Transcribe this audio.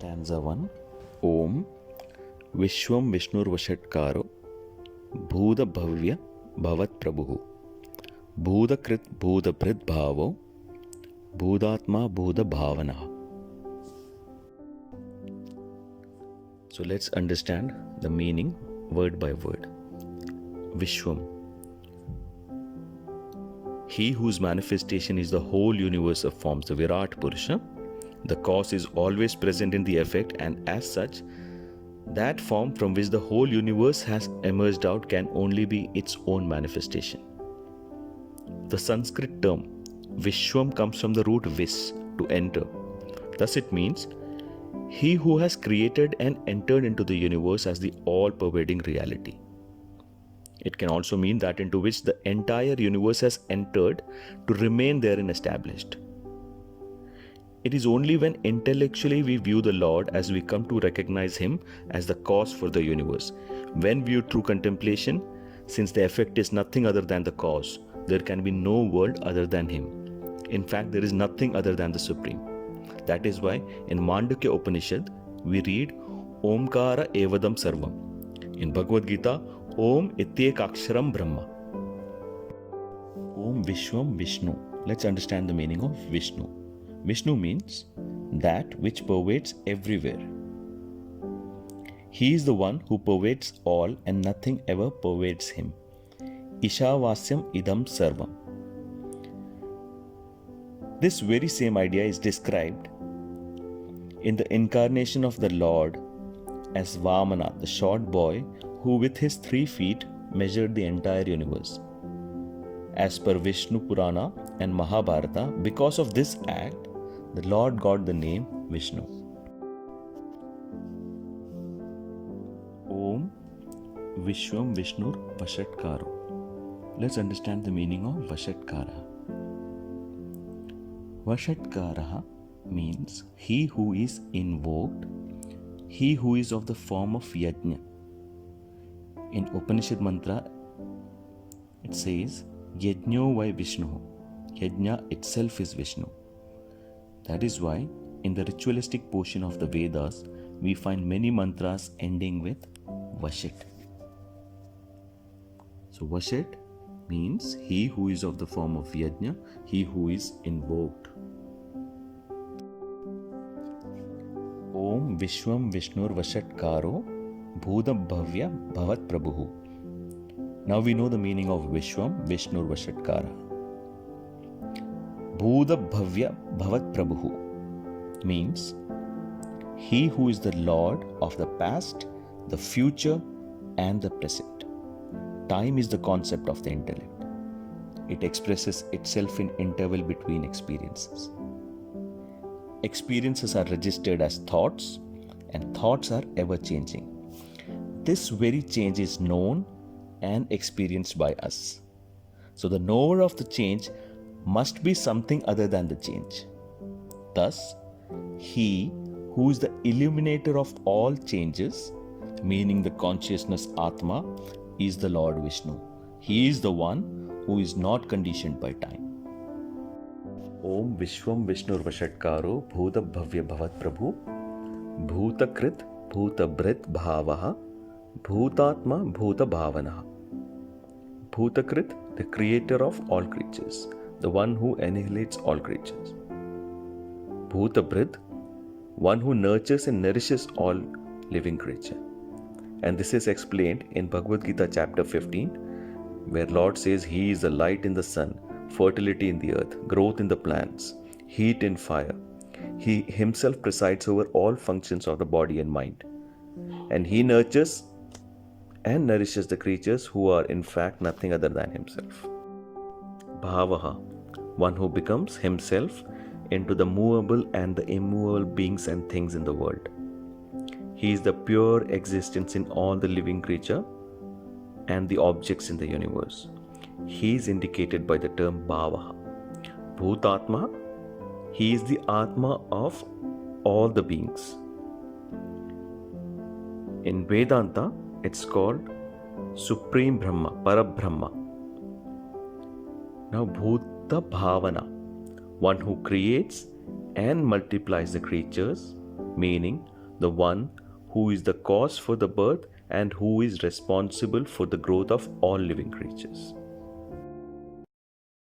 Stanza 1. Om Vishwam Vishnurvashatkaro Bhuda Bhavya Bhavat Prabhu Bhuda Krit Bhuda Bhrit Bhavo Bhudatma Bhuda Bhavana. So let's understand the meaning word by word. Vishwam, he whose manifestation is the whole universe of forms, the Virat Purusha. The cause is always present in the effect, and as such, that form from which the whole universe has emerged out can only be its own manifestation. The Sanskrit term Vishwam comes from the root vis, to enter. Thus it means he who has created and entered into the universe as the all-pervading reality. It can also mean that into which the entire universe has entered to remain therein established. It is only when intellectually we view the Lord as we come to recognize Him as the cause for the universe. When viewed through contemplation, since the effect is nothing other than the cause, there can be no world other than Him. In fact, there is nothing other than the Supreme. That is why in Mandukya Upanishad, we read Omkara Evadam Sarvam. In Bhagavad Gita, Om Ityekaksharam Brahma. Om Vishwam Vishnu. Let's understand the meaning of Vishnu. Vishnu means that which pervades everywhere. He is the one who pervades all and nothing ever pervades him. Ishavasyam idam sarvam. This very same idea is described in the incarnation of the Lord as Vamana, the short boy who with his 3 feet measured the entire universe. As per Vishnu Purana and Mahabharata, because of this act, the Lord got the name Vishnu. Om Vishwam Vishnur Vashatkaro. Let's understand the meaning of Vashatkara. Vashatkara means he who is invoked, he who is of the form of Yajna. In Upanishad mantra, it says, Yajno vai Vishnu. Yajna itself is Vishnu. That is why in the ritualistic portion of the Vedas, we find many mantras ending with Vashit. So Vashit means he who is of the form of Yajna, he who is invoked. Om Vishwam Vishnur Vashatkaro Bhuda Bhavya Bhavat Prabhu. Now we know the meaning of Vishwam Vishnur Vashatkara. Bhuda Bhavya Bhavat Prabhu means he who is the Lord of the past, the future, and the present. Time is the concept of the intellect. It expresses itself in interval between experiences. Experiences are registered as thoughts, and thoughts are ever changing. This very change is known and experienced by us. So the knower of the change must be something other than the change. Thus, he who is the illuminator of all changes, meaning the consciousness Atma, is the Lord Vishnu. He is the one who is not conditioned by time. Om Vishwam Vishnur Vashatkaro Bhuta Bhavya Bhavat Prabhu Bhuta Krit Bhuta Bhrit Bhavaha Bhutatma Bhuta Bhavana. Bhutakrit, the creator of all creatures, the one who annihilates all creatures. Bhutabhrit, one who nurtures and nourishes all living creature. And this is explained in Bhagavad Gita chapter 15, where Lord says He is the light in the sun, fertility in the earth, growth in the plants, heat in fire. He Himself presides over all functions of the body and mind. And He nurtures and nourishes the creatures who are in fact nothing other than Himself. Bhavaha, one who becomes himself into the movable and the immovable beings and things in the world. He is the pure existence in all the living creature and the objects in the universe. He is indicated by the term Bhavaha. Bhutatma, he is the Atma of all the beings. In Vedanta, it's called Supreme Brahma, Parabrahma. Now, Bhuta Bhavana, one who creates and multiplies the creatures, meaning the one who is the cause for the birth and who is responsible for the growth of all living creatures.